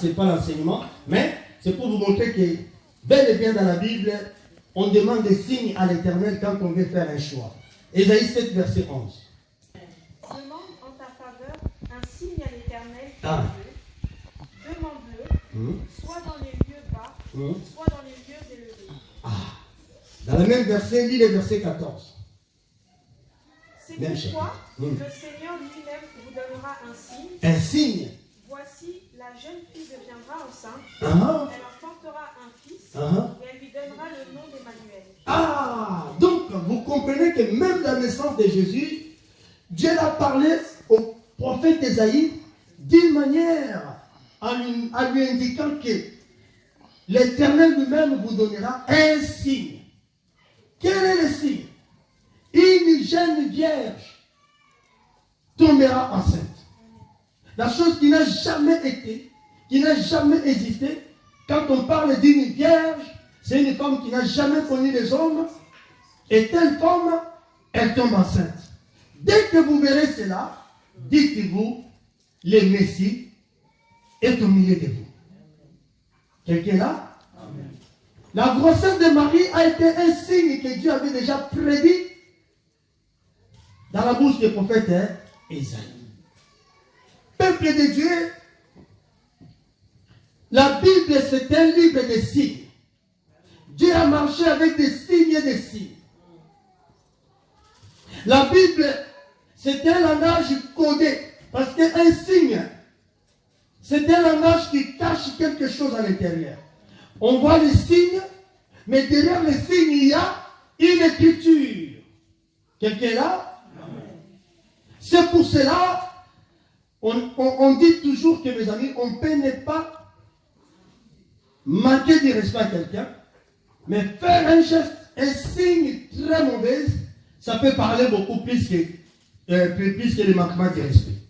c'est pas l'enseignement, mais c'est pour vous montrer que, bel et bien dans la Bible, on demande des signes à l'Éternel quand on veut faire un choix. Ésaïe 7, verset 11. Demande en ta faveur un signe à l'Éternel, Ah. demande-le, soit dans les lieux bas, soit dans les lieux élevés. Ah. Dans le même verset, lis le verset 14. C'est Même pourquoi chose. le Seigneur lui-même vous donnera un signe. Un signe. Voici, la jeune fille deviendra enceinte, Ah. elle enfantera un fils, Ah. et elle lui donnera le nom d'Emmanuel. Ah, donc vous comprenez que même la naissance de Jésus, Dieu l'a parlé au prophète Ésaïe d'une manière en lui indiquant que l'Éternel lui-même vous donnera un signe. Quel est le signe? Une jeune vierge tombera enceinte. La chose qui n'a jamais été, qui n'a jamais existé, quand on parle d'une vierge, c'est une femme qui n'a jamais connu les hommes, et telle femme, elle tombe enceinte. Dès que vous verrez cela, dites-vous, le Messie est au milieu de vous. Quelqu'un est là? Amen. La grossesse de Marie a été un signe que Dieu avait déjà prédit dans la bouche du prophète Ésaïe. Peuple de Dieu, la Bible c'est un livre de signes. Dieu a marché avec des signes et des signes. La Bible, c'est un langage codé. Parce qu'un signe, c'est un langage qui cache quelque chose à l'intérieur. On voit les signes, mais derrière les signes, il y a une écriture. Quelqu'un est là? C'est pour cela, on dit toujours que, mes amis, on ne peut ne pas manquer de respect à quelqu'un, mais faire un geste, un signe très mauvais, ça peut parler beaucoup plus que le manquement de respect.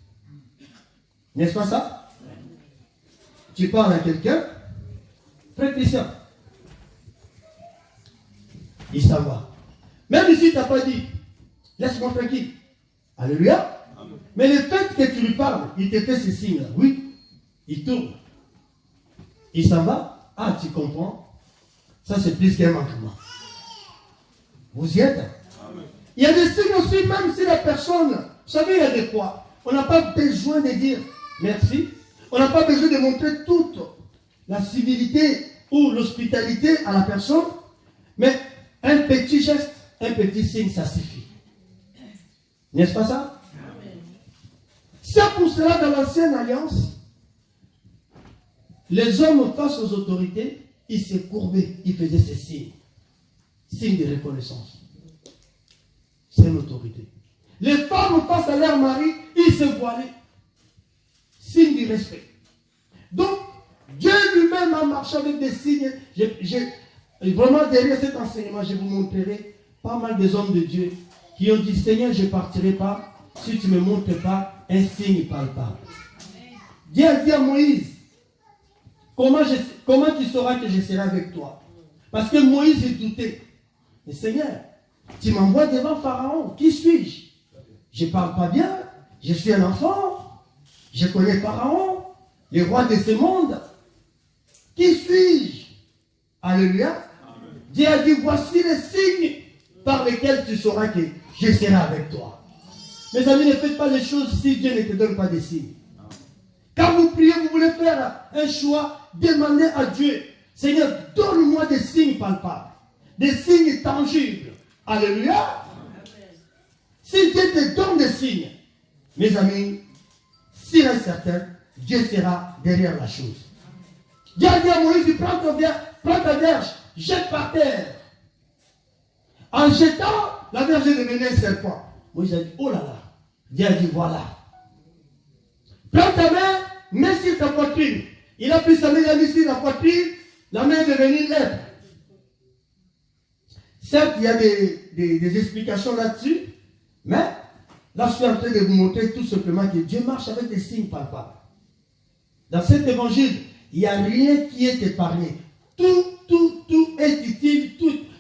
N'est-ce pas ça? Tu parles à quelqu'un, frère Christian, il s'en va. Même si tu n'as pas dit, laisse-moi tranquille. Alléluia. Amen. Mais le fait que tu lui parles, il te fait ce signe-là. Oui, il tourne. Il s'en va. Ah, tu comprends? Ça, c'est plus qu'un manquement. Vous y êtes? Amen. Il y a des signes aussi, même si la personne, vous savez, il y a des fois, on n'a pas besoin de dire merci. On n'a pas besoin de montrer toute la civilité ou l'hospitalité à la personne. Mais un petit geste, un petit signe, ça suffit. N'est-ce pas ça? C'est pour cela, dans l'ancienne alliance, les hommes face aux autorités, ils se courbaient, ils faisaient ces signes. Signes de reconnaissance. C'est une autorité. Les femmes face à leur mari, ils se voilaient. Signe du respect. Donc, Dieu lui-même a marché avec des signes. Vraiment, derrière cet enseignement, je vous montrerai pas mal des hommes de Dieu qui ont dit, Seigneur, je ne partirai pas si tu ne me montres pas un signe palpable. Dieu a dit à Moïse, comment tu sauras que je serai avec toi? Parce que Moïse est douté. Mais Seigneur, tu m'envoies devant Pharaon. Qui suis-je? Je ne parle pas bien. Je suis un enfant. Je connais Pharaon, le roi de ce monde. Qui suis-je? Alléluia. Amen. Dieu a dit, voici les signes par lesquels tu sauras que je serai avec toi. Mes amis, ne faites pas les choses si Dieu ne te donne pas des signes. Quand vous priez, vous voulez faire un choix, demandez à Dieu, Seigneur, donne-moi des signes palpables, des signes tangibles. Alléluia. Amen. Si Dieu te donne des signes, mes amis, s'il est certain, Dieu sera derrière la chose. Dieu a dit à Moïse, prends ta verge, jette par terre. En jetant, la verge devenait un serpent. Moïse a dit, oh là là. Dieu a dit, voilà. Prends ta main, mets sur ta poitrine. Il a pris sa main, il a mis sur la poitrine, la main est devenue lèvre. Certes, il y a des explications là-dessus, mais là, je suis en train de vous montrer tout simplement que Dieu marche avec des signes palpables. Dans cet évangile, il n'y a rien qui est épargné. Tout est utile,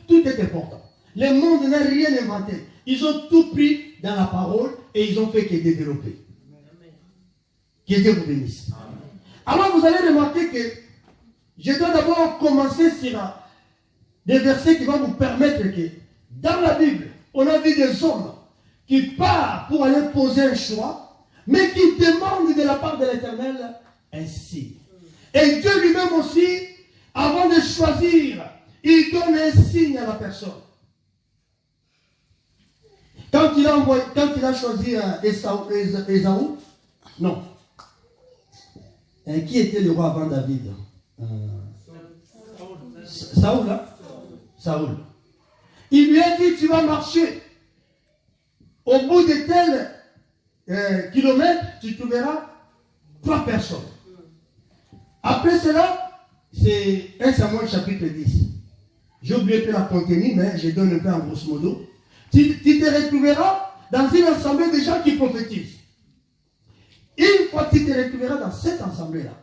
tout est important. Le monde n'a rien inventé. Ils ont tout pris dans la parole et ils ont fait que développer. Amen. Que Dieu vous bénisse. Alors vous allez remarquer que je dois d'abord commencer sur des versets qui vont vous permettre que dans la Bible, on a vu des hommes qui partent pour aller poser un choix, mais qui demandent de la part de l'Éternel un signe. Et Dieu lui-même aussi, avant de choisir, il donne un signe à la personne. Quand il a choisi Ésaü, non. Qui était le roi avant David? Saoul, hein? Saoul. Il lui a dit, tu vas marcher. Au bout de tel kilomètre, tu trouveras 3 personnes. Après cela, c'est 1 Samuel chapitre 10. J'ai oublié un peu la contenu, mais je donne un peu en grosso modo. Tu te retrouveras dans une assemblée de gens qui prophétisent. Une fois que tu te retrouveras dans cette assemblée-là,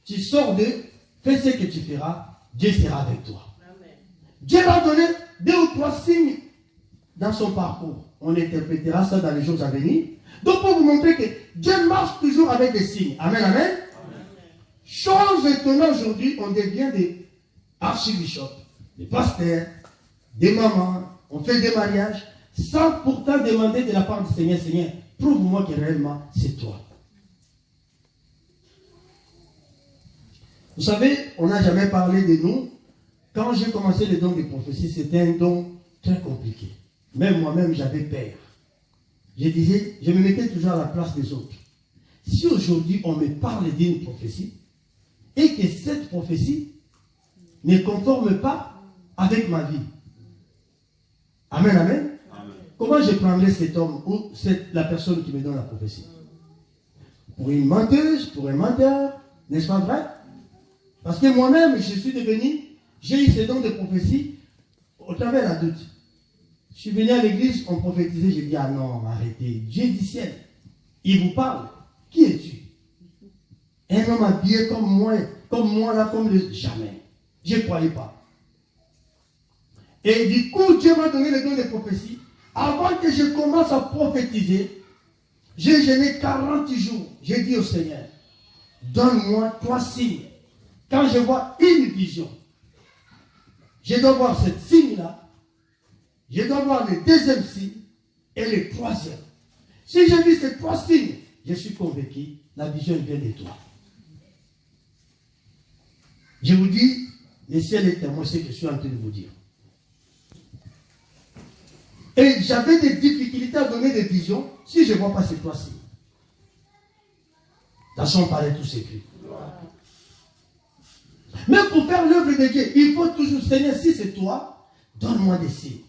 tu sors de, fais ce que tu feras, Dieu sera avec toi. Amen. Dieu va donner 2 ou 3 signes dans son parcours. On interprétera ça dans les jours à venir. Donc pour vous montrer que Dieu marche toujours avec des signes. Amen, amen. Amen. Chose étonnante aujourd'hui, on devient des archibishops, des pasteurs, des mamans, on fait des mariages, sans pourtant demander de la part du Seigneur, Seigneur, prouve-moi que réellement c'est toi. Vous savez, on n'a jamais parlé de nous. Quand j'ai commencé le don de prophétie, c'était un don très compliqué. Même moi-même, j'avais peur. Je disais, je me mettais toujours à la place des autres. Si aujourd'hui on me parle d'une prophétie, et que cette prophétie ne conforme pas avec ma vie. Amen, amen. Amen. Comment je prendrais cet homme ou la personne qui me donne la prophétie? Pour une menteuse, pour un menteur, n'est-ce pas vrai? Parce que moi-même, je suis devenu, j'ai eu ce don de prophétie au travers de la doute. Je suis venu à l'église, on prophétisait, j'ai dit, ah non, arrêtez, Dieu du ciel, il vous parle. Qui es-tu? Un homme habillé comme moi là, comme le... Jamais. Je ne croyais pas. Et du coup, Dieu m'a donné le don de prophétie. Avant que je commence à prophétiser, j'ai jeûné 40 jours. J'ai dit au Seigneur, donne-moi 3 signes. Quand je vois une vision, je dois voir ce signe-là, je dois voir le deuxième signe et le troisième. Si je vis ces 3 signes, je suis convaincu, la vision vient de toi. Je vous dis, le ciel est témoin, c'est ce que je suis en train de vous dire. Et j'avais des difficultés à donner des visions si je ne vois pas ces 3 signes. Tâchons parler tous écrits. Mais pour faire l'œuvre de Dieu, il faut toujours, Seigneur, si c'est toi, donne-moi des signes.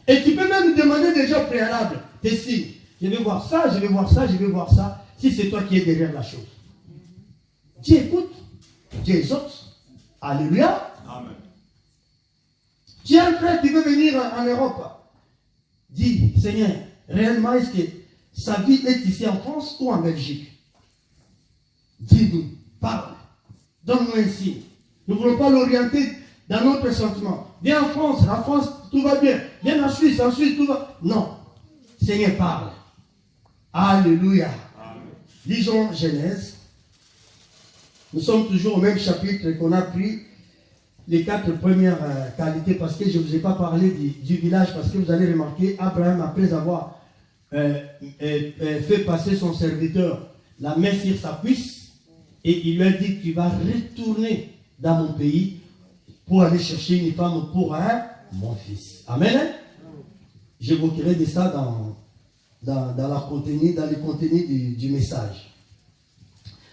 Et tu peux même demander déjà au préalable des signes. Je vais voir ça, je vais voir ça, je vais voir ça. Si c'est toi qui es derrière la chose. Dieu écoute, Dieu exauce. Alléluia. Amen. Tu as un frère qui veut venir en Europe. Dis, Seigneur, réellement, est-ce que sa vie est ici en France ou en Belgique? Dis-nous, parle. Donne-nous un signe. Nous ne voulons pas l'orienter dans notre sentiment. Viens en France, la France, tout va bien. Viens en Suisse, tout va... Non. Seigneur, parle. Alléluia. Amen. Lisons Genèse. Nous sommes toujours au même chapitre qu'on a pris les 4 premières qualités, parce que je ne vous ai pas parlé du village, parce que vous allez remarquer, Abraham, après avoir fait passer son serviteur la main sur sa cuisse, et il lui a dit, tu vas retourner dans mon pays pour aller chercher une femme pour mon fils. Amen. J'évoquerai de ça dans le contenu du message.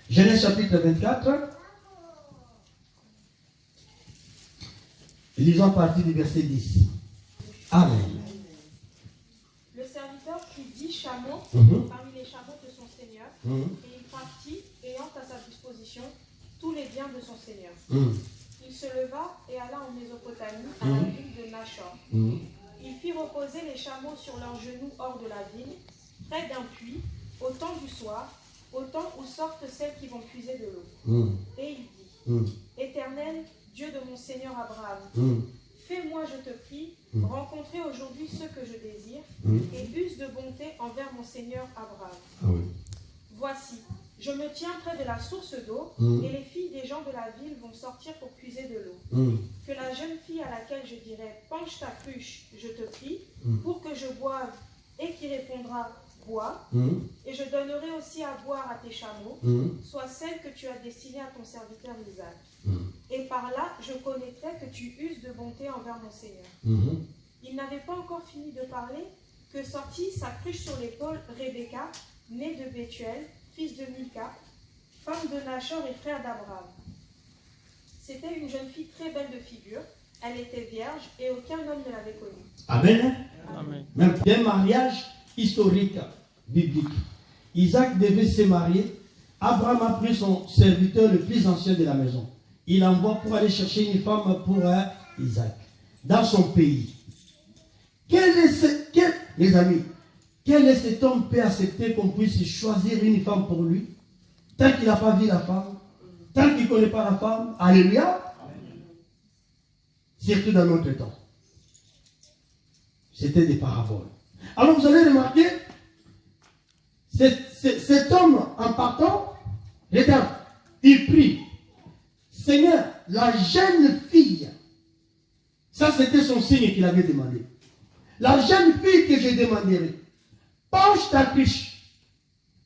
Genèse chapitre 24. Lisons à partir du verset 10. Amen. Le serviteur prit 10 chameaux parmi les chameaux de son seigneur, et il partit, ayant à sa disposition tous les biens de son seigneur. Il se leva et alla en Mésopotamie, à la ville de Nachor. Il fit reposer les chameaux sur leurs genoux hors de la ville, près d'un puits, au temps du soir, au temps où sortent celles qui vont puiser de l'eau. Et il dit, Éternel, Dieu de mon Seigneur Abraham, fais-moi, je te prie, rencontrer aujourd'hui ce que je désire, et use de bonté envers mon Seigneur Abraham. Voici, Je me tiens près de la source d'eau, et les filles des gens de la ville vont sortir pour puiser de l'eau. Que la jeune fille à laquelle je dirai, penche ta cruche, je te prie, pour que je boive, et qui répondra, bois, et je donnerai aussi à boire à tes chameaux, soit celle que tu as destinée à ton serviteur Isaac. Et par là, je connaîtrai que tu uses de bonté envers mon Seigneur. Il n'avait pas encore fini de parler, que sortit sa cruche sur l'épaule Rebecca, née de Bethuel, fils de Milka, femme de Nachor et frère d'Abraham. C'était une jeune fille très belle de figure, elle était vierge et aucun homme ne l'avait connue. Amen. Amen. Même d'un mariage historique, biblique. Isaac devait se marier. Abraham a pris son serviteur le plus ancien de la maison. Il l'envoie pour aller chercher une femme pour Isaac, dans son pays. Les amis, quel est cet homme peut accepter qu'on puisse choisir une femme pour lui, tant qu'il n'a pas vu la femme, tant qu'il ne connaît pas la femme? Alléluia. Surtout dans notre temps. C'était des paraboles. Alors vous allez remarquer, cet homme en partant, regarde, il prie, Seigneur, la jeune fille, ça c'était son signe qu'il avait demandé. La jeune fille que je demanderai, penche ta cruche,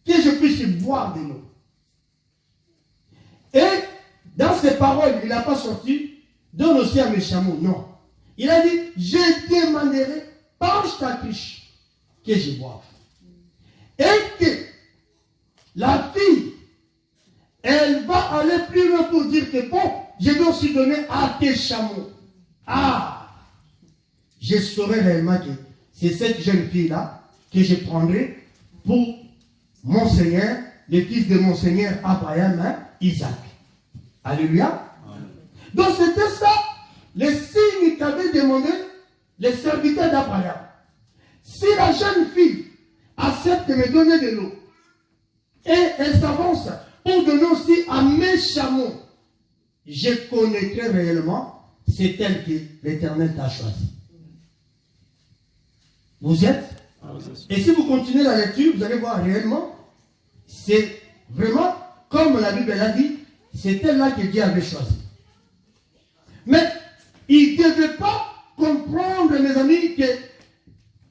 que je puisse boire de l'eau. Et dans ses paroles, il n'a pas sorti, donne aussi à mes chameaux, non. Il a dit, je demanderai, penche ta cruche, que je boive. Et que la fille, elle va aller plus loin pour dire que bon, je vais aussi donner à tes chameaux. Ah! Je saurai réellement que c'est cette jeune fille-là que je prendrai pour mon Seigneur, le fils de mon Seigneur Abraham, Isaac. Alléluia. Amen. Donc c'était ça, le signe qu'avait demandé les serviteurs d'Abraham. Si la jeune fille accepte de me donner de l'eau, et elle s'avance pour donner aussi à mes chameaux, je connaîtrai réellement, c'est elle que l'Éternel t'a choisi. Vous êtes? Et si vous continuez la lecture, vous allez voir réellement, c'est vraiment, comme la Bible l'a dit, c'est elle-là que Dieu avait choisi. Mais il ne devait pas comprendre, mes amis, que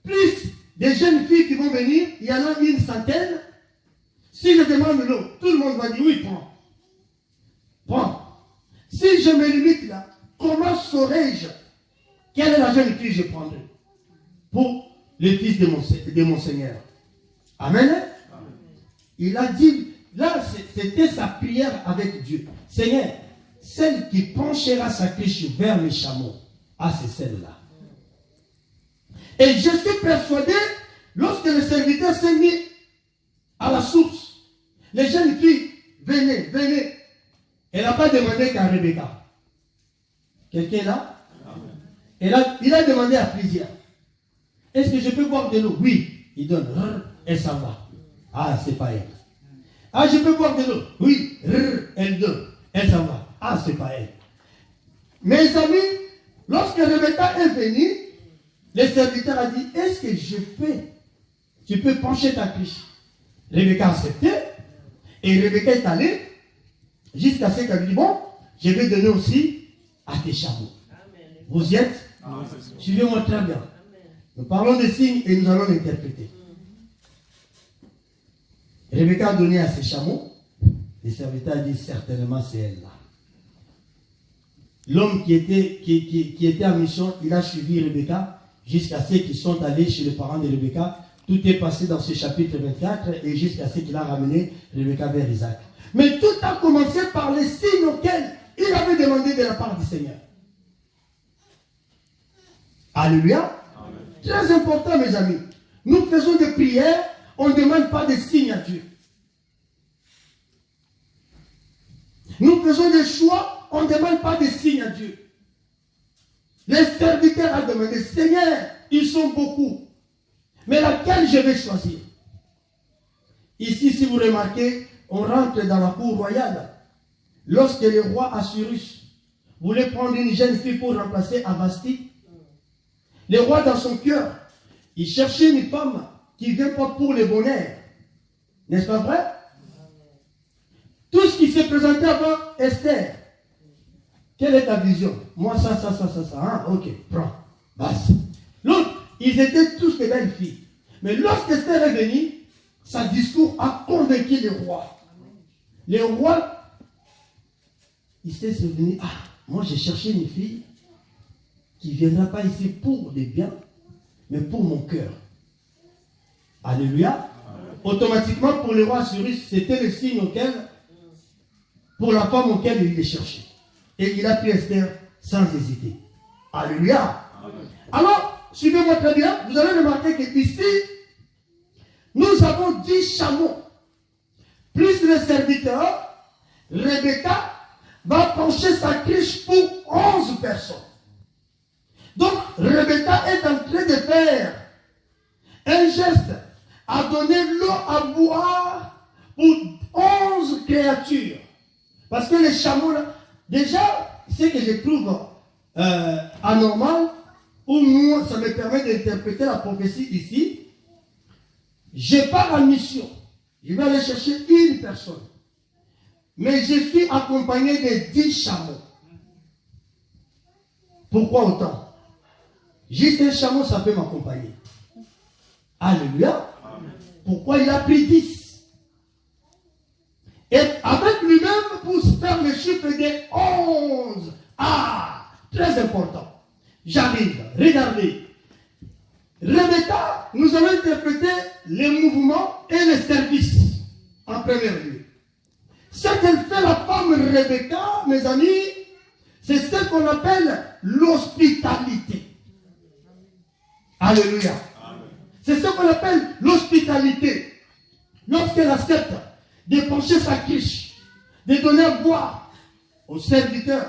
plus des jeunes filles qui vont venir, il y en a une centaine. Si je demande l'eau, tout le monde va dire oui, prends. Prends. Si je me limite là, comment saurais-je quelle est la jeune fille que je prendrai pour le fils de mon Seigneur? Amen. Amen. Il a dit, là, c'était sa prière avec Dieu. Seigneur, celle qui penchera sa cruche vers mes chameaux, ah, c'est celle-là. Et je suis persuadé, lorsque le serviteur s'est mis à la source, les jeunes filles, venez, venez. Elle n'a pas demandé qu'à Rebecca. Quelqu'un est là? Il a demandé à plusieurs. Est-ce que je peux boire de l'eau? Oui. Il donne. Elle s'en va. Ah, c'est pas elle. Ah, je peux boire de l'eau? Oui. Elle donne. Elle s'en va. Ah, c'est pas elle. Mes amis, lorsque Rebecca est venue, le serviteur a dit, est-ce que tu peux pencher ta cruche? Rebecca a accepté. Et Rebecca est allée jusqu'à ce qu'elle dit, bon, je vais donner aussi à tes chameaux. Vous y êtes? Suivez-moi très bien. Nous parlons des signes et nous allons l'interpréter. Rebecca a donné à ses chameaux. Le serviteur a dit, certainement c'est elle là. L'homme qui était en mission, il a suivi Rebecca jusqu'à ce qu'ils sont allés chez les parents de Rebecca. Tout est passé dans ce chapitre 24 et jusqu'à ce qu'il a ramené Rebecca vers Isaac. Mais tout a commencé par les signes auxquels il avait demandé de la part du Seigneur. Alléluia. Amen. Très important, mes amis. Nous faisons des prières, on ne demande pas de signes à Dieu. Nous faisons des choix, on ne demande pas de signes à Dieu. Les serviteurs ont demandé, Seigneur, ils sont beaucoup. Mais laquelle je vais choisir? Ici, si vous remarquez, on rentre dans la cour royale. Lorsque le roi Assyrus voulait prendre une jeune fille pour remplacer Avasti, le roi dans son cœur, il cherchait une femme qui ne vient pas pour le bonheur. N'est-ce pas vrai? il s'est présenté avant Esther. Quelle est ta vision? Moi, ça. Ah, ok, prends. Basse. L'autre, ils étaient tous des belles filles. Mais lorsqu'Esther est venue, son discours a convaincu les rois. Les rois, ils s'est souvenu, ah, moi j'ai cherché une fille qui ne viendra pas ici pour des biens, mais pour mon cœur. Alléluia. Automatiquement, pour les rois assyriens, c'était le signe auquel, pour la femme auquel il les cherchait. Et il a pris Esther sans hésiter. Alléluia. Alors, suivez-moi très bien, vous allez remarquer qu'ici, nous avons 10 chameaux, plus le serviteur. Rebecca va pencher sa cruche pour 11 personnes. Donc, Rebecca est en train de faire un geste, à donner l'eau à boire pour 11 créatures. Parce que les chameaux, là, déjà, ce que je trouve anormal, ou moi, ça me permet d'interpréter la prophétie ici. Je pars en mission. Je vais aller chercher une personne. Mais je suis accompagné de 10 chameaux. Pourquoi autant? Juste un chameau, ça peut m'accompagner. Alléluia. Pourquoi il a pris 10? Et avec lui-même pour faire le chiffre de 11. Ah, très important. J'arrive. Regardez. Rebecca, nous allons interpréter les mouvements et les services en premier lieu. Ce qu'elle fait, la femme Rebecca, mes amis, c'est ce qu'on appelle l'hospitalité. Alléluia. C'est ce qu'on appelle l'hospitalité. Lorsqu'elle accepte de pencher sa cruche, de donner à boire aux serviteurs.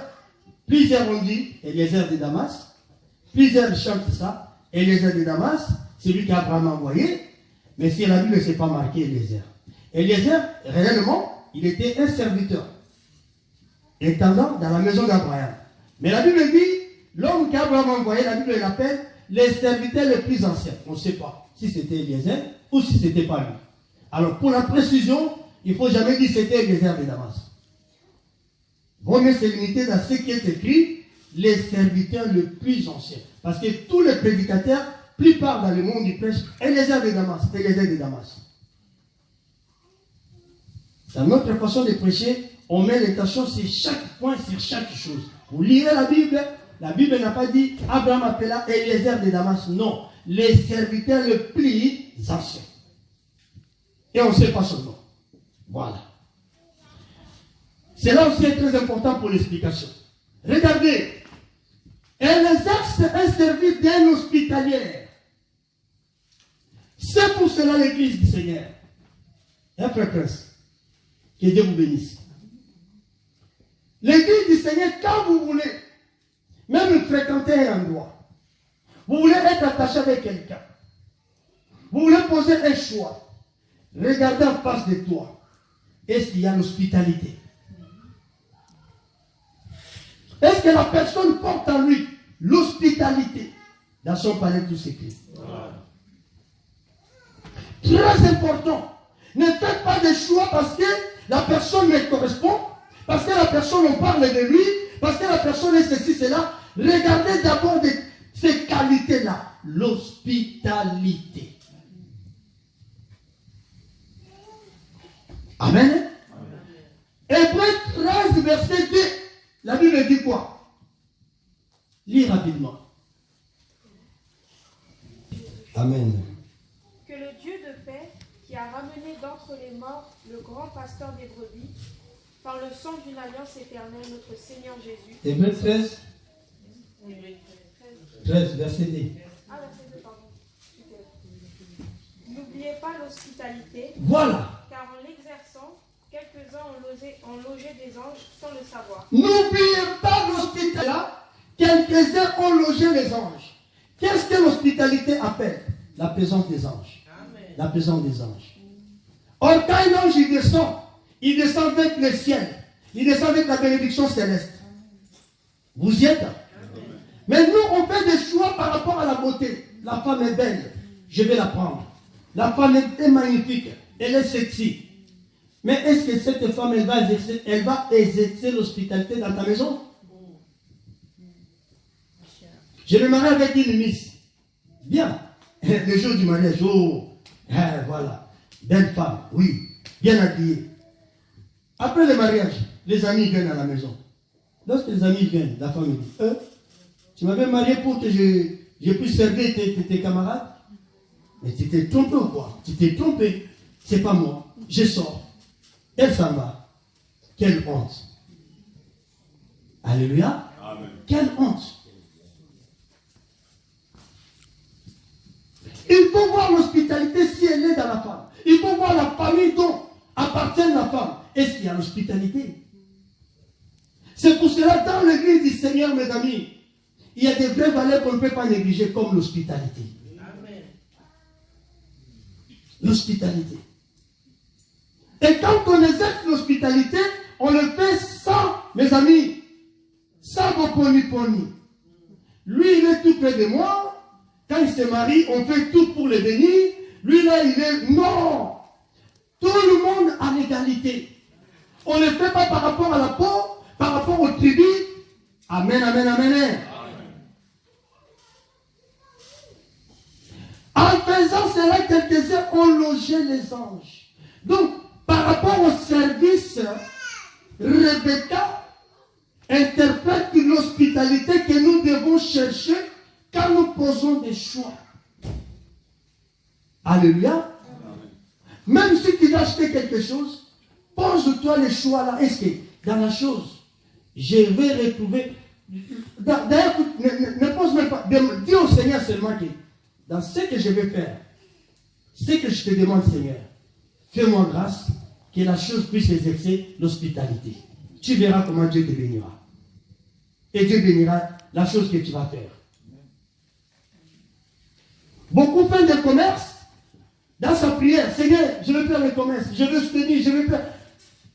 Plusieurs ont dit, Eliezer de Damas, plusieurs chantent ça, Eliezer de Damas, c'est lui qu'Abraham a envoyé, mais si la Bible ne s'est pas marqué Eliezer. Eliezer, réellement, il était un serviteur, étendant dans la maison d'Abraham. Mais la Bible dit, l'homme qu'Abraham a envoyé, la Bible l'appelle les serviteurs les plus anciens. On ne sait pas si c'était Eliezer ou si ce n'était pas lui. Alors, pour la précision, il ne faut jamais dire que c'était Eliezer de Damas. Vaut mieux se limiter dans ce qui est écrit, les serviteurs les plus anciens. Parce que tous les prédicateurs, plupart dans le monde, ils prêchent Eliezer de Damas, Eliezer de Damas. Dans notre façon de prêcher, on met l'intention sur chaque point, sur chaque chose. Vous lirez la Bible n'a pas dit Abraham appela Eliezer de Damas. Non, les serviteurs les plus anciens. Et on ne sait pas son nom. Voilà. C'est là aussi très important pour l'explication. Regardez, elle exerce un service d'un hospitalier. C'est pour cela l'église du Seigneur. Un frère prince, que Dieu vous bénisse. L'église du Seigneur, quand vous voulez, même fréquenter un endroit, vous voulez être attaché avec quelqu'un, vous voulez poser un choix, regardez en face de toi, est-ce qu'il y a l'hospitalité? Est-ce que la personne porte en lui l'hospitalité? Dans son palais, tout s'écrit. Très important. Ne faites pas de choix parce que la personne me correspond, parce que la personne, on parle de lui, parce que la personne est ceci, cela. Regardez d'abord ces qualités-là. L'hospitalité. Amen. Hébreux 13, verset 2. La Bible dit quoi? Lis rapidement. Amen. Que le Dieu de paix, qui a ramené d'entre les morts le grand pasteur des brebis, par le sang d'une alliance éternelle, notre Seigneur Jésus. Hébreux 13. 13, verset 2. Ah, verset 2, pardon. N'oubliez pas l'hospitalité. Voilà. Car en l'exerçant, quelques-uns ont logé des anges sans le savoir. N'oubliez pas l'hospitalité. Quelques-uns ont logé les anges. Qu'est-ce que l'hospitalité appelle? La présence des anges. Amen. La présence des anges. Or, quand un ange il descend avec le ciel. Il descend avec la bénédiction céleste. Vous y êtes? Amen. Mais nous, on fait des choix par rapport à la beauté. La femme est belle. Je vais la prendre. La femme est magnifique. Elle est sexy. Mais est-ce que cette femme, elle va exercer l'hospitalité dans ta maison? Je me marie avec une miss. Bien. Le jour du mariage, oh, voilà. Belle femme, oui. Bien habillée. Après le mariage, les amis viennent à la maison. Lorsque les amis viennent, la femme me dit, tu m'avais marié pour que je puisse servir tes camarades? Mais tu t'es trompé ou quoi? Tu t'es trompé. C'est pas moi. Je sors. Elle s'en va. Quelle honte. Alléluia. Amen. Quelle honte. Il faut voir l'hospitalité si elle est dans la femme. Il faut voir la famille dont appartient la femme. Est-ce qu'il y a l'hospitalité? C'est pour cela, dans l'église du Seigneur, mes amis, il y a des vraies valeurs qu'on ne peut pas négliger, comme l'hospitalité. L'hospitalité. Et quand on exerce l'hospitalité, on le fait sans, mes amis, sans vos poni. Lui, il est tout près de moi. Quand il se marie, on fait tout pour le bénir. Lui, là, il est... Non! Tout le monde a l'égalité. On ne le fait pas par rapport à la peau, par rapport aux tribus. Amen, amen, amen. Amen. En faisant cela, quelques-uns ont logé les anges. Donc, par rapport au service, Rebecca interprète l'hospitalité que nous devons chercher quand nous posons des choix. Alléluia. Même si tu dois acheter quelque chose, pose-toi les choix là. Est-ce que dans la chose, je vais retrouver... D'ailleurs, ne pose même pas... Dis au Seigneur seulement que dans ce que je vais faire, ce que je te demande, Seigneur, fais-moi grâce que la chose puisse exercer l'hospitalité. Tu verras comment Dieu te bénira. Et Dieu bénira la chose que tu vas faire. Beaucoup font des commerces dans sa prière. Seigneur, je veux faire le commerce, je veux soutenir, je veux faire...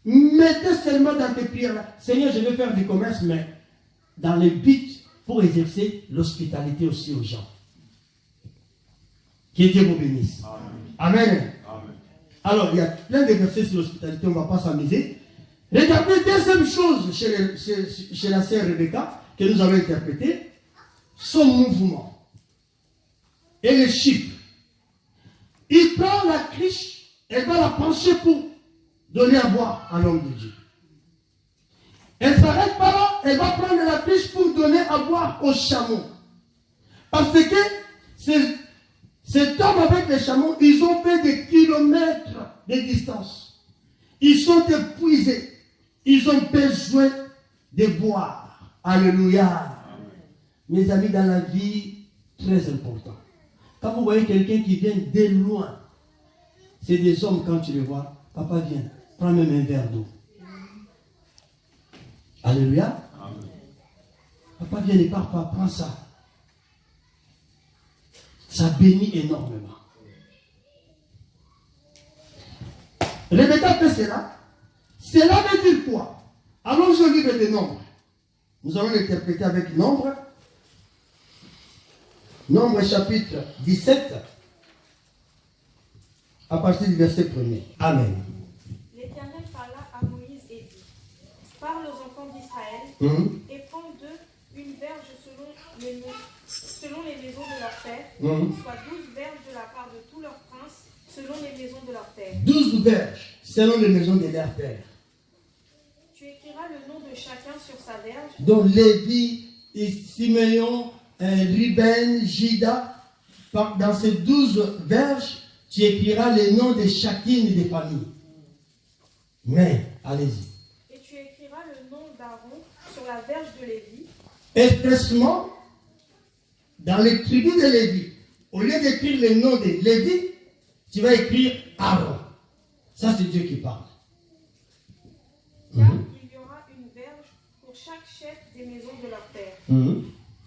Mettez seulement dans tes prières là. Seigneur, je veux faire du commerce, mais dans le but pour exercer l'hospitalité aussi aux gens. Que Dieu vous bénisse. Amen. Amen. Amen. Alors, il y a plein de versets sur l'hospitalité, on ne va pas s'amuser. Regardez, deuxième chose chez la sœur Rebecca, que nous avons interprété, son mouvement et les chiffres. Il prend la cruche, elle va la pencher pour donner à boire à l'homme de Dieu. Elle s'arrête pas là, elle va prendre la cruche pour donner à boire au chameau. Parce que cet homme avec les chameaux, ils ont fait des kilomètres de distance. Ils sont épuisés. Ils ont besoin de boire. Alléluia. Amen. Mes amis, dans la vie, très important. Quand vous voyez quelqu'un qui vient de loin, c'est des hommes quand tu les vois. Papa, viens, prends même un verre d'eau. Alléluia. Amen. Papa, viens, ne pars pas, prends ça. Ça bénit énormément. Rebecca fait cela. Cela veut dire quoi? Allons au livre des Nombres. Nous allons l'interpréter avec Nombres. Nombres chapitre 17, à partir du verset 1er. Amen. L'Éternel parla à Moïse et dit, parle aux enfants d'Israël et prends d'eux une verge selon les maisons de leur père, soit 12 verges de la part de tous leurs princes, selon les maisons de leur père. 12 verges selon les maisons de leur père. Tu écriras le nom de chacun sur sa verge. Donc Lévi, Siméon, Ruben, Juda, dans ces 12 verges, tu écriras les noms de chacune des familles. Mais, allez-y. Et tu écriras le nom d'Aaron sur la verge de Lévi. Expressement, dans les tribus de Lévi, au lieu d'écrire le nom de Lévi, tu vas écrire Aaron. Ça, c'est Dieu qui parle. Car il y aura une verge pour chaque chef des maisons de leur père.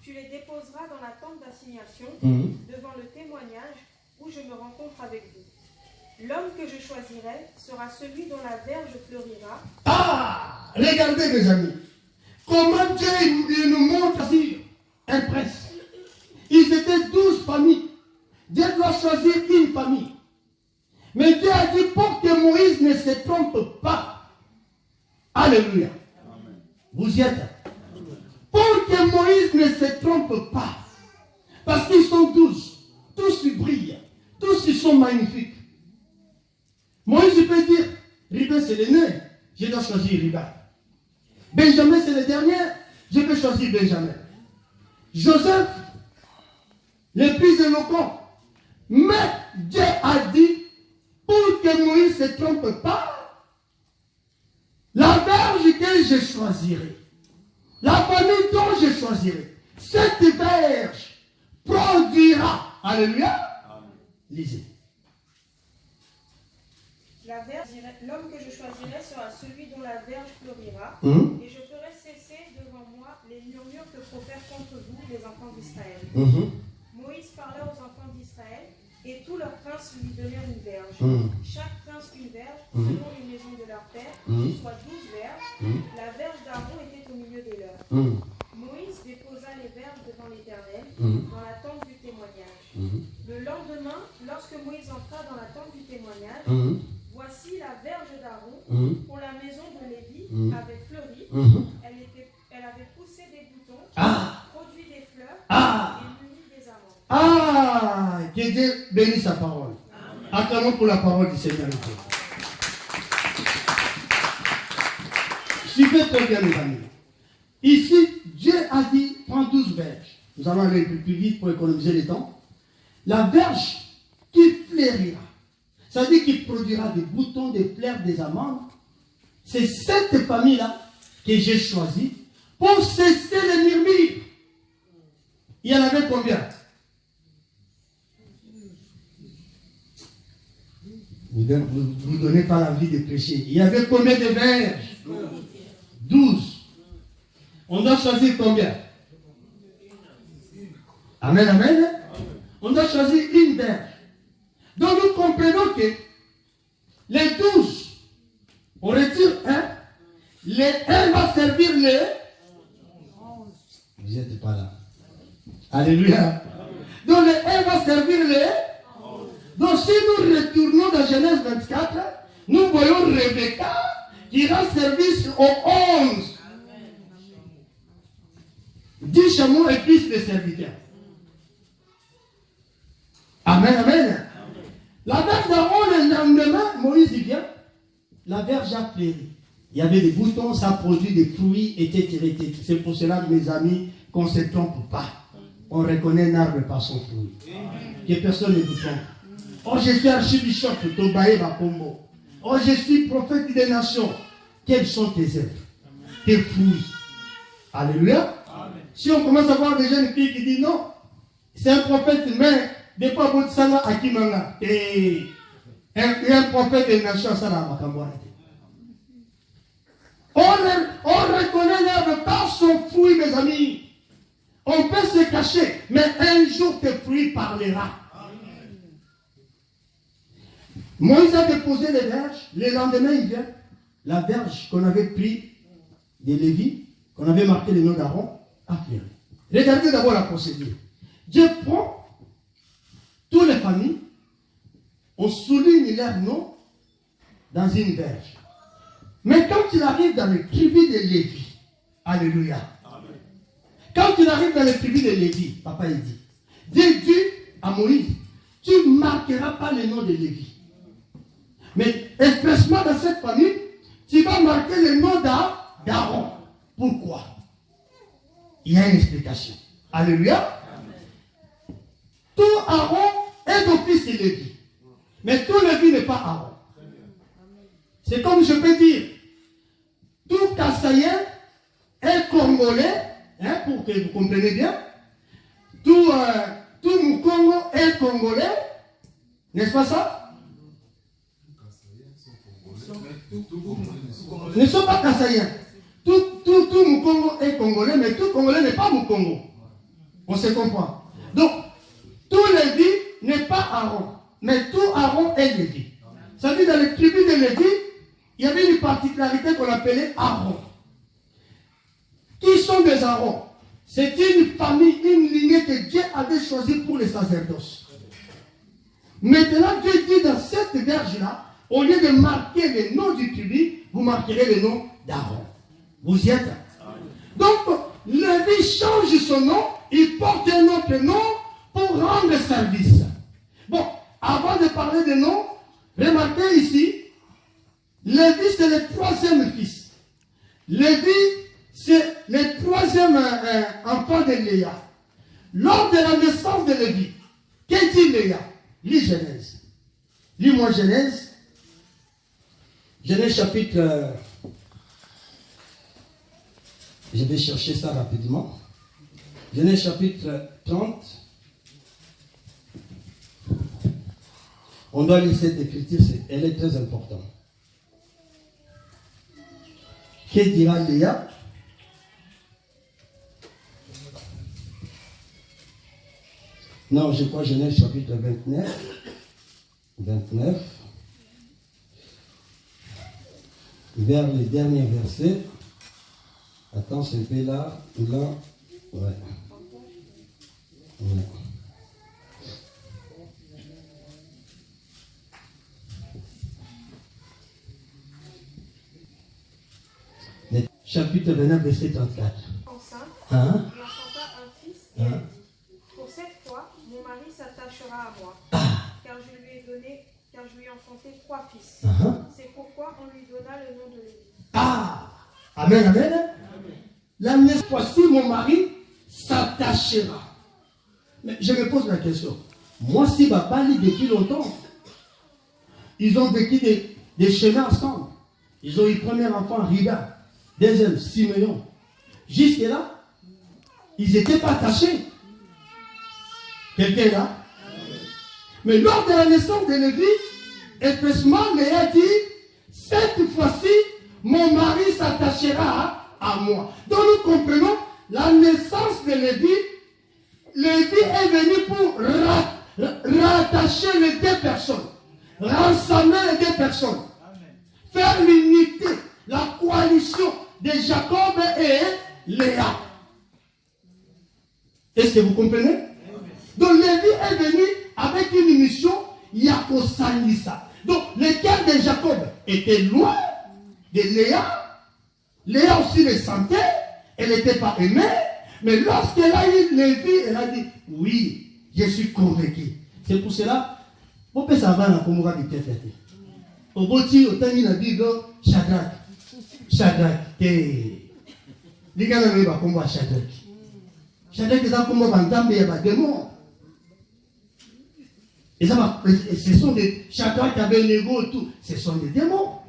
Tu les déposeras dans la tente d'assignation, devant le témoignage où je me rencontre avec vous. L'homme que je choisirai sera celui dont la verge fleurira. Ah! Regardez, mes amis. Comment Dieu il nous montre ici un prince. Ils étaient 12 familles. Dieu doit choisir une famille. Mais Dieu a dit pour que Moïse ne se trompe pas. Alléluia. Amen. Vous y êtes. Pour que Moïse ne se trompe pas. Parce qu'ils sont tous ils brillent. Tous ils sont magnifiques. Moïse peut dire, Ruben c'est l'aîné, je dois choisir Ruben. Benjamin c'est le dernier, je peux choisir Benjamin. Joseph, le plus éloquent. Mais Dieu a dit, pour que Moïse ne se trompe pas, la verge que je choisirai, la famille dont je choisirai, cette verge produira. Alléluia. Lisez. L'homme que je choisirai sera celui dont la verge fleurira, et je ferai cesser devant moi les murmures que profèrent contre vous les enfants d'Israël. Moïse parla aux enfants d'Israël, et tous leurs princes lui donnèrent une verge. Chaque prince une verge, selon les maisons de leur père, soit 12 verges. La verge d'Aaron était au milieu des leurs. Moïse déposa les verges devant l'Éternel, dans la tente du témoignage. Le lendemain, lorsque Moïse entra dans la tente du témoignage, voici la verge d'Aaron, pour la maison de Lévi, avait fleuri. Elle avait poussé des boutons, produit des fleurs et mûri des amandes. Ah, que Dieu bénisse sa parole. Acclamons pour la parole du Seigneur. Suivez très bien, mes amis. Ici, Dieu a dit, prends 12 verges. Nous allons aller plus vite pour économiser le temps. La verge qui fleurira, ça veut dire qu'il produira des boutons, des fleurs, des amandes. C'est cette famille-là que j'ai choisie pour cesser les murmures. Il y en avait combien? Vous ne donnez pas l'envie de prêcher. Il y avait combien de verges? 12. On doit choisir combien? Amen, amen. On doit choisir une verge. Donc nous comprenons que les 12, on retire un, les 1 va servir les 11. Vous n'êtes pas là. Alléluia. Donc les 1 va servir les 11. Donc si nous retournons dans Genèse 24, nous voyons Rebecca qui rend service aux 11. 10 chameaux et plus de serviteurs. Amen, amen. La verge d'Aaron, le lendemain, Moïse y vient. La verge a fleuri. Il y avait des boutons, ça produit des fruits, etc. C'est pour cela, mes amis, qu'on ne se trompe pas. On reconnaît un arbre par son fruit. Que personne ne vous trompe. Oh, je suis archibishop, Tobaye Bakombo. Oh, je suis prophète des nations. Quels sont tes œuvres? Tes fruits. Alléluia. Si on commence à voir des jeunes filles qui disent non, c'est un prophète, mais des fois, vous savez, à Kimanga. Et un prophète des nations, ça n'a pas on reconnaît l'arbre par son fruit, mes amis. On peut se cacher, mais un jour tes fruits parlera. Moïse a déposé les verges. Le lendemain, il vient. La verge qu'on avait pris de Lévi, qu'on avait marqué le nom d'Aaron, a fleuri. Regardez d'abord la procédure. Dieu prend toutes les familles, on souligne leur nom dans une verge. Mais quand il arrive dans les tribus de Lévi, alléluia. Amen. Quand il arrive dans les tribus de Lévi, papa il dit, Dieu dit à Moïse, tu ne marqueras pas le nom de Lévi. Mais expressement dans cette famille, tu vas marquer le nom d'Aaron. Pourquoi? Il y a une explication. Alléluia. Amen. Tout Aaron est d'office de Lévi. Mais tout Lévi n'est pas Aaron. C'est comme je peux dire, tout Kassaïen est congolais, hein, pour que vous compreniez bien. Tout Mukongo est congolais, n'est-ce pas ça? Ne sont pas Kassaïens. Tout Mukongo est congolais, mais tout Congolais n'est pas Mukongo. On se comprend. Donc, tout Lévi n'est pas Aaron, mais tout Aaron est Lévi. Ça veut dire dans les tribus de Lévi, il y avait une particularité qu'on appelait Aaron. Qui sont des Aaron? C'est une famille, une lignée que Dieu avait choisie pour les sacerdoces. Maintenant, Dieu dit dans cette verge-là, au lieu de marquer le nom du tribu, vous marquerez le nom d'Aaron. Vous y êtes? Donc, Lévi change son nom, il porte un autre nom pour rendre service. Bon, avant de parler de nom, remarquez ici, Lévi c'est le troisième fils. Lévi c'est le troisième enfant de Léa. Lors de la naissance de Lévi, qu'est-ce dit Léa? Lis Genèse. Lis-moi Genèse. Genèse chapitre... je vais chercher ça rapidement. Genèse chapitre 30. On doit lire cette écriture, elle est très importante. Que dira Léa? Non, je crois Genèse chapitre 29. 29. Vers les derniers versets. Attends, c'est un peu là. Là. Ouais. Chapitre 29, verset 34. Enceinte, Hein? il enfanta un fils et elle dit, pour cette fois, mon mari s'attachera à moi, car je lui ai enfanté 3 fils. C'est pourquoi on lui donna le nom de Lévi. Ah! Amen, amen. La next fois-ci, mon mari s'attachera. Mais je me pose la question. Moi, si papa lit depuis longtemps, ils ont vécu des chemins ensemble. Ils ont eu premier enfant, Riba. Deuxième, Simeon. Jusque-là, ils n'étaient pas attachés. Quelqu'un est là? Mais lors de la naissance de Lévi, expressement, Léa dit, cette fois-ci, mon mari s'attachera à moi. Donc nous comprenons la naissance de Lévi. Lévi est venu pour rattacher les deux personnes, rassembler les deux personnes, faire l'unité, la coalition de Jacob et Léa. Est-ce que vous comprenez? Donc Lévi est venu avec une mission, Yakosanisa. Donc le cœur de Jacob était loin de Léa. Léa aussi le sentait, elle n'était pas aimée. Mais lorsqu'elle a eu Lévi, elle a dit, oui, je suis convaincu. C'est pour cela, on peut savoir comment on va dire. Au bout de la Bible, Shadrach. Shadrach, les gars n'avaient pas comment Shadrach. Shadrach, c'est comme un démon, il y a des démons. Et ça, ce sont des Shadrach, Abednego, tout. Ce sont des démons.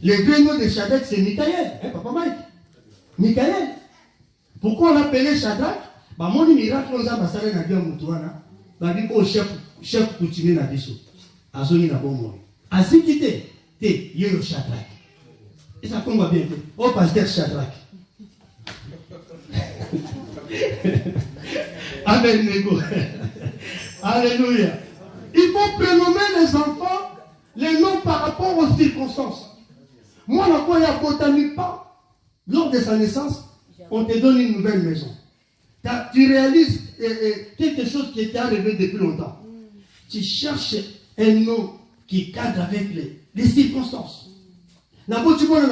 Le vrai nom de Shadrach, c'est Michael. Hein, papa Mike? Michael. Pourquoi on l'appelait Shadrach? Bah, mon miracle, on a passé dans le Moutouana. Bah, dit, oh, chef coutumier na biso. Azoni na bon moi. Asi quitté, t'es, yo Shadrach. Et ça tombe bien. Oh, pasteur Shadrach. Amen, nego. Alléluia. Il faut prénommer les enfants, les noms par rapport aux circonstances. Moi, la fois, il y a botanique pas. Lors de sa naissance, on te donne une nouvelle maison. Tu réalises quelque chose qui était arrivé depuis longtemps. Tu cherches un nom qui cadre avec les circonstances. La douleur,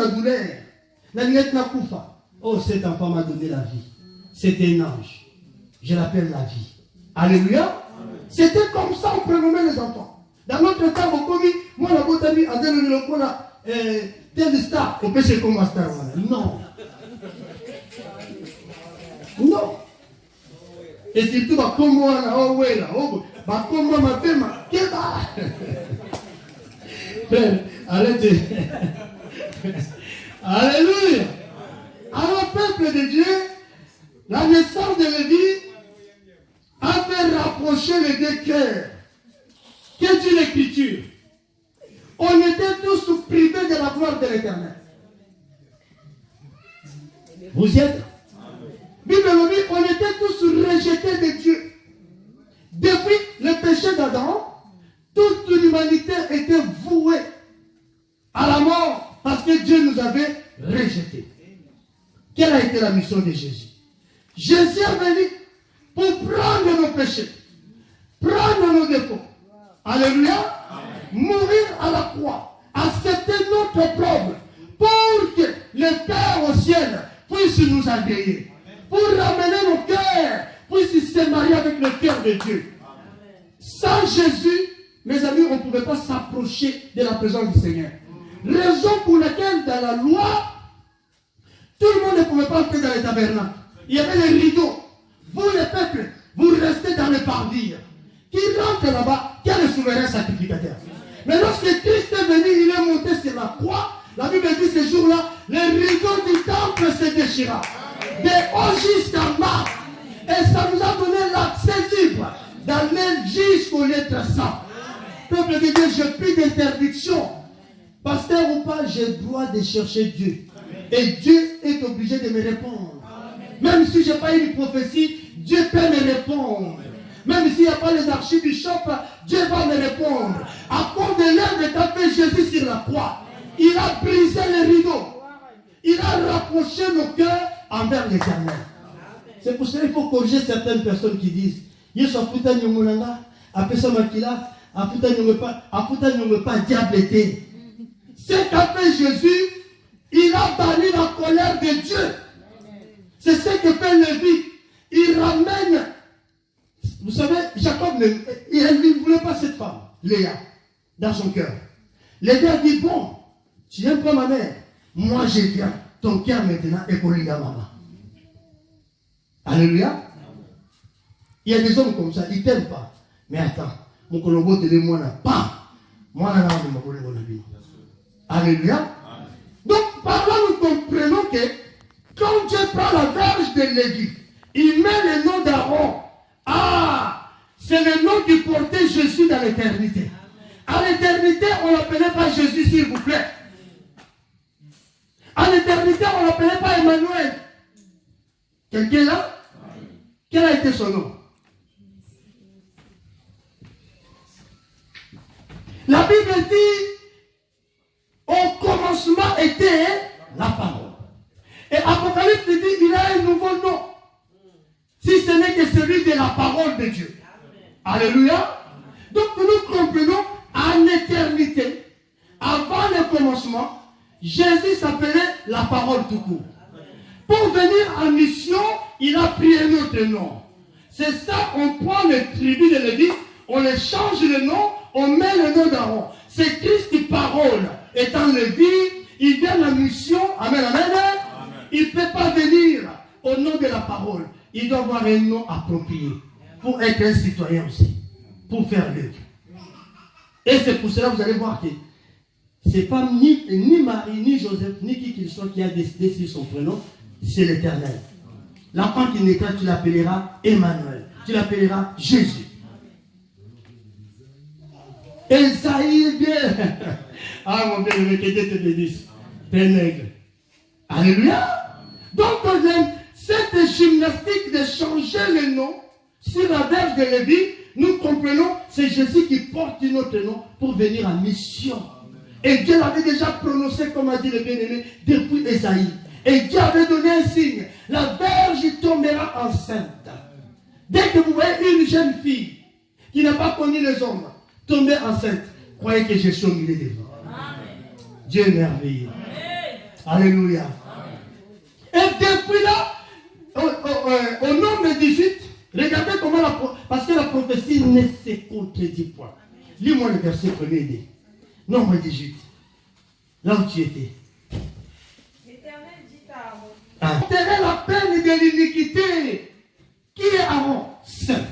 la lunette n'a pas. Oh, cet enfant m'a donné la vie. C'est un ange. Je l'appelle la vie. Alléluia. C'était comme ça on prénommait les enfants. Dans notre temps, on commis, moi, la botanique, à donner le coup là, tel star, on peut se comme un star. Non. Non. Et surtout, comme moi, là, oh, ouais, là, oh, comme moi, ma femme, qu'est-ce que arrêtez. Alléluia. Alors, peuple de Dieu, la naissance de Lévi a fait rapprocher les deux cœurs. Qu'est-ce que l'écriture? On était tous privés de la gloire de l'Éternel. Vous y êtes? Bible dit, on était tous rejetés de Dieu. Depuis le péché d'Adam, toute l'humanité était vouée à la mort parce que Dieu nous avait rejetés. Quelle a été la mission de Jésus? Jésus est venu pour prendre nos péchés, prendre nos défauts. Alléluia. Mourir à la croix. Accepter notre problème pour que le Père au ciel puisse nous agréer. Pour ramener nos cœurs, puisse se marier avec le cœur de Dieu. Sans Jésus, mes amis, on ne pouvait pas s'approcher de la présence du Seigneur. Raison pour laquelle dans la loi, tout le monde ne pouvait pas entrer dans les tabernacles. Il y avait les rideaux. Vous, les peuples, vous restez dans les parvis. Qui rentre là-bas, qui est le souverain sacrificateur. Mais lorsque Christ est venu, il est monté sur la croix. La Bible dit ce jour-là, les rideaux du temple se déchira. De haut jusqu'à bas. Et ça nous a donné l'accès libre d'aller jusqu'au lettre saint. Peuple de Dieu, je n'ai plus d'interdiction. Pasteur ou pas, j'ai le droit de chercher Dieu. Et Dieu est obligé de me répondre. Même si je n'ai pas eu de prophétie, Dieu peut me répondre. Même s'il n'y a pas les archibishops, Dieu va me répondre. À cause de l'œuvre qu'a fait Jésus sur la croix, il a brisé les rideaux. Il a rapproché nos cœurs envers l'Éternel. C'est pour cela qu'il faut corriger certaines personnes qui disent Yesu afuta nyongolanga, apesa makila, afuta nyongo pas diableté. Ce qu'a fait Jésus, il a banni la colère de Dieu. C'est ce que fait Lévi. Il ramène. Vous savez, Jacob, il ne voulait pas cette femme, Léa, dans son cœur. Lévi a dit, bon, tu n'aimes pas ma mère. Moi, je viens. Ton cœur maintenant est collé à maman. Alléluia. Il y a des hommes comme ça, ils ne t'aiment pas. Mais attends, mon colombo te dit, moi, pas. Moi, là, alléluia. Donc, par là, nous comprenons que quand Dieu prend la verge de Lévi, il met le nom d'Aaron. Ah, c'est le nom qui portait Jésus dans l'éternité. À l'éternité, on n'appelait pas Jésus, s'il vous plaît. À l'éternité, on n'appelait pas Emmanuel. Quelqu'un là? Quel a été son nom? La Bible dit, au commencement était la parole. Et Apocalypse dit, il a un nouveau nom. Si ce n'est que celui de la parole de Dieu. Amen. Alléluia. Donc nous comprenons en éternité, avant le commencement, Jésus s'appelait la parole tout court. Pour venir en mission, il a pris un autre nom. C'est ça, on prend les tribus de Lévi, on les change le nom, on met le nom d'Aaron. C'est Christ qui parole. Étant Lévi, il vient en mission. Amen, amen. Il ne peut pas venir au nom de la parole. Il doit avoir un nom approprié pour être un citoyen aussi, pour faire l'œuvre. Et c'est pour cela que vous allez voir que ce n'est pas ni Marie, ni Joseph, ni qui qu'il soit qui a décidé sur son prénom, c'est l'Éternel. L'enfant qui naîtra, tu l'appelleras Emmanuel, tu l'appelleras Jésus. Esaïe, bien. Ah mon bien, que Dieu te bénisse. T'es nègre. Alléluia. Donc, cette gymnastique de changer le nom sur la verge de Lévi, nous comprenons, c'est Jésus qui porte notre nom pour venir en mission. Et Dieu l'avait déjà prononcé, comme a dit le bien-aimé, depuis Esaïe. Et Dieu avait donné un signe. La verge tombera enceinte. Dès que vous voyez une jeune fille qui n'a pas connu les hommes tomber enceinte, croyez que je suis au milieu de vous. Dieu est merveilleux. Alléluia. Et depuis là, au nombre 18, regardez comment parce que la prophétie ne se contredit point. Lis-moi le verset premier. Nombre 18. Là où tu étais. L'Éternel dit à Aaron. Enterrez la peine de l'iniquité. Qui est Aaron? Saint.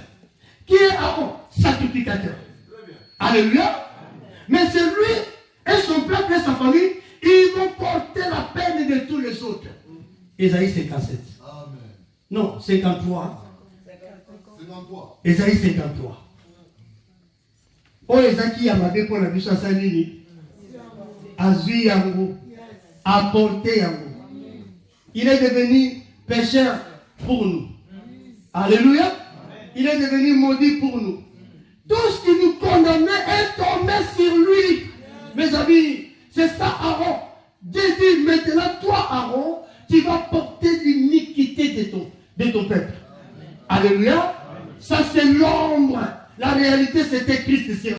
Qui est Aaron? Sacrificateur. Alléluia. Mais c'est lui et son peuple et sa famille, ils vont porter la peine de tous les autres. Ésaïe 57. Amen. Non, 53. 53. Ésaïe 53. Oh, Ésaïe a m'a pour la vie sur sa ligne. Azui yango. Apporté yango. Il est devenu pécheur pour nous. Alléluia. Il est devenu maudit pour nous. Tout ce qui nous condamnait est tombé sur lui. Mes amis, c'est ça Aaron. Dieu dit maintenant, toi Aaron, tu vas porter l'iniquité de ton peuple. Alléluia. Ça c'est l'ombre La réalité, c'était Christ sur